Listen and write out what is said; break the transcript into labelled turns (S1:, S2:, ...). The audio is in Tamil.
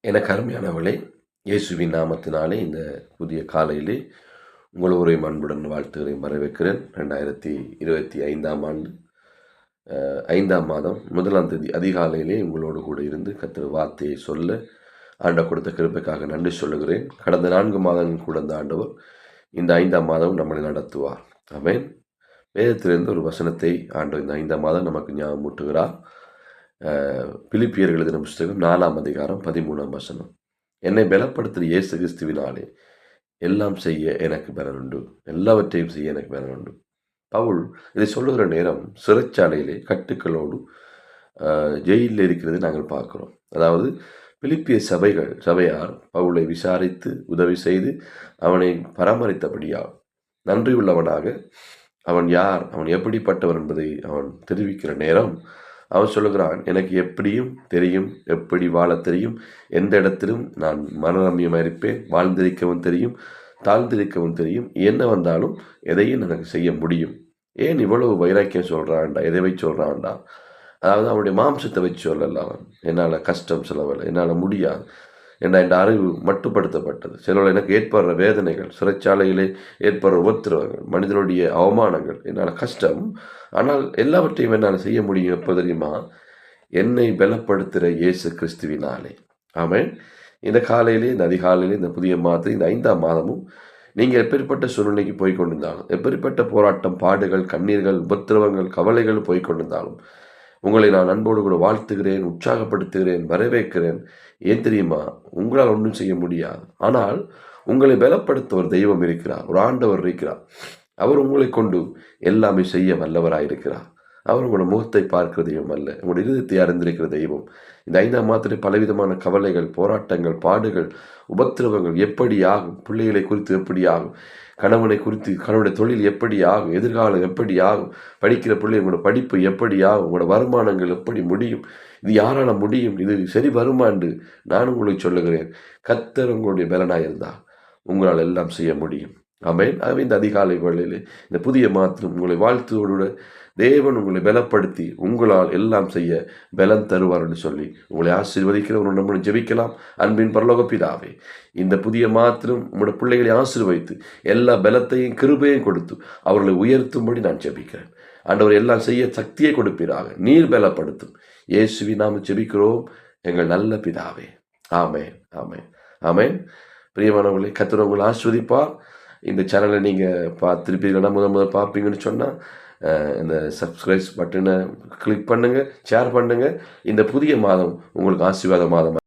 S1: எனக்கு அருமையானவளே, இயேசுவின் நாமத்தினாலே இந்த புதிய காலையிலே உங்கள் ஒருவரையும் அன்புடன் வாழ்த்துகிறேன், வரவேற்கிறேன். 2025ஆம் ஆண்டு 5ஆம் மாதம் 1ஆம் தேதி அதிகாலையிலே உங்களோடு கூட இருந்து கர்த்தர் வார்த்தையை சொல்ல ஆண்டவர் கொடுத்த கிருபைக்காக நன்றி சொல்லுகிறேன். கடந்த 4 மாதங்கள் கூட இந்த ஆண்டவர் இந்த 5ஆம் மாதம் நம்மளை நடத்துவார். ஆமென். வேதத்திலிருந்து ஒரு வசனத்தை ஆண்டவர் இந்த 5ஆம் மாதம் நமக்கு ஞாபகமூட்டுகிறார். பிலிப்பியர் எழுதின புஸ்தகம் 4ஆம் அதிகாரம் 13ஆம் வசனம். என்னை பலப்படுத்துகிற இயேசு கிறிஸ்துவினாலே எல்லாம் செய்ய எனக்கு பலனுண்டு, எல்லாவற்றையும் செய்ய எனக்கு பலனுண்டு. பவுல் இதை சொல்லுகிற நேரம் சிறைச்சாலையிலே கட்டுக்களோடு ஜெயிலில் இருக்கிறது நாங்கள் பார்க்கிறோம். அதாவது பிலிப்பிய சபையார் பவுலை விசாரித்து உதவி செய்து அவனை பராமரித்தபடியால் நன்றியுள்ளவனாக அவன் யார், அவன் எப்படிப்பட்டவன் என்பதை அவன் தெரிவிக்கிற நேரம் அவன் சொல்லுகிறான், எனக்கு எப்படியும் தெரியும், எப்படி வாழ தெரியும், எந்த இடத்திலும் நான் மனரம்யமாக இருப்பேன், வாழ்ந்திருக்கவும் தெரியும், தாழ்ந்திருக்கவும் தெரியும், என்ன வந்தாலும் எதையும் எனக்கு செய்ய முடியும். ஏன் இவ்வளவு வைராக்கியம் சொல்கிறான்டா, எதை வச்சு சொல்கிறான்டா? அதாவது அவனுடைய மாம்சத்தை வச்சு சொல்லல. அவன் என்னால் கஷ்டம் செலவில்லை, என்னால் முடியாது என்ற என் அறிவு மட்டுப்படுத்தப்பட்டது. சிலர் எனக்கு ஏற்படுற வேதனைகள், சிறைச்சாலையிலே ஏற்படுற உபத்திரவங்கள், மனிதனுடைய அவமானங்கள் என்னால் கஷ்டம், ஆனால் எல்லாவற்றையும் என்னால் செய்ய முடியும். எப்போ தெரியுமா? என்னை பலப்படுத்துகிற இயேசு கிறிஸ்துவினாலே. ஆமென். இந்த காலையிலே, இந்த அதிகாலையிலே, இந்த புதிய மாதத்தில், இந்த 5ஆம் மாதமும் நீங்கள் எப்பேற்பட்ட சூழ்நிலைக்கு போய்கொண்டிருந்தாலும், எப்பேற்பட்ட போராட்டம், பாடுகள், கண்ணீர்கள், உபத்திரவங்கள், கவலைகள் போய்கொண்டிருந்தாலும் உங்களை நான் அன்போடு கூட வாழ்த்துகிறேன், உற்சாகப்படுத்துகிறேன், வரவேற்கிறேன். ஏன் தெரியுமா? உங்களால் ஒன்றும் செய்ய முடியாது. ஆனால் உங்களை பலப்படுத்த ஒரு தெய்வம் இருக்கிறார், ஒரு ஆண்டவர் இருக்கிறார். அவர் உங்களை கொண்டு எல்லாமே செய்ய வல்லவராயிருக்கிறார். அவர் உங்களோட முகத்தை பார்க்கிற தெய்வம் அல்ல, உங்களுடைய இருதயத்தை அறிந்திருக்கிற தெய்வம். இந்த 5ஆம் மாதத்திலே பலவிதமான கவலைகள், போராட்டங்கள், பாடுகள், உபத்திரவங்கள் எப்படி ஆகும், பிள்ளைகளை குறித்து எப்படி ஆகும், கணவனை குறித்து, கணவனுடைய தொழில் எப்படி ஆகும், எதிர்காலம் எப்படி ஆகும், படிக்கிற பிள்ளை உங்களோட படிப்பு எப்படி ஆகும், உங்களோட வருமானங்கள் எப்படி முடியும், இது யாரால முடியும், இது சரி வருமாண்டு நான் உங்களுக்கு சொல்லுகிறேன். கர்த்தர் உங்களுடைய பலனாக இருந்தால் உங்களால் எல்லாம் செய்ய முடியும். ஆமென். ஆகவே இந்த அதிகாலை வேளையிலே இந்த புதிய மாதம் உங்களை வாழ்த்துவோடு தேவன் உங்களை பலப்படுத்தி உங்களால் எல்லாம் செய்ய பலன் தருவார் என்று சொல்லி உங்களை ஆசீர்வதிக்கிற ஒரு நம்மளை ஜெபிக்கலாம். அன்பின் பரலோக பிதாவே, இந்த புதிய மாதத்திலும் உங்களுடைய பிள்ளைகளை ஆசீர்வதித்து எல்லா பலத்தையும் கிருபையும் கொடுத்து அவர்களை உயர்த்தும்படி நான் ஜெபிக்கிறேன். ஆண்டவர் எல்லாம் செய்ய சக்தியை கொடுப்பீராக, நீர் பலப்படுத்தும். இயேசுவின் நாமத்தில் ஜெபிக்கிறோம் எங்கள் நல்ல பிதாவே. ஆமென், ஆமென், ஆமென். பிரியமானவர்களே, கர்த்தர் உங்களை ஆசீர்வதிப்பார். இந்த சேனலை நீங்கள் பார்த்துருப்பீங்கன்னா முதல் பார்ப்பீங்கன்னு சொன்னால் இந்த சப்ஸ்கிரைப் பட்டனை கிளிக் பண்ணுங்கள், ஷேர் பண்ணுங்கள். இந்த புதிய மாதம் உங்களுக்கு ஆசீர்வாத மாதம்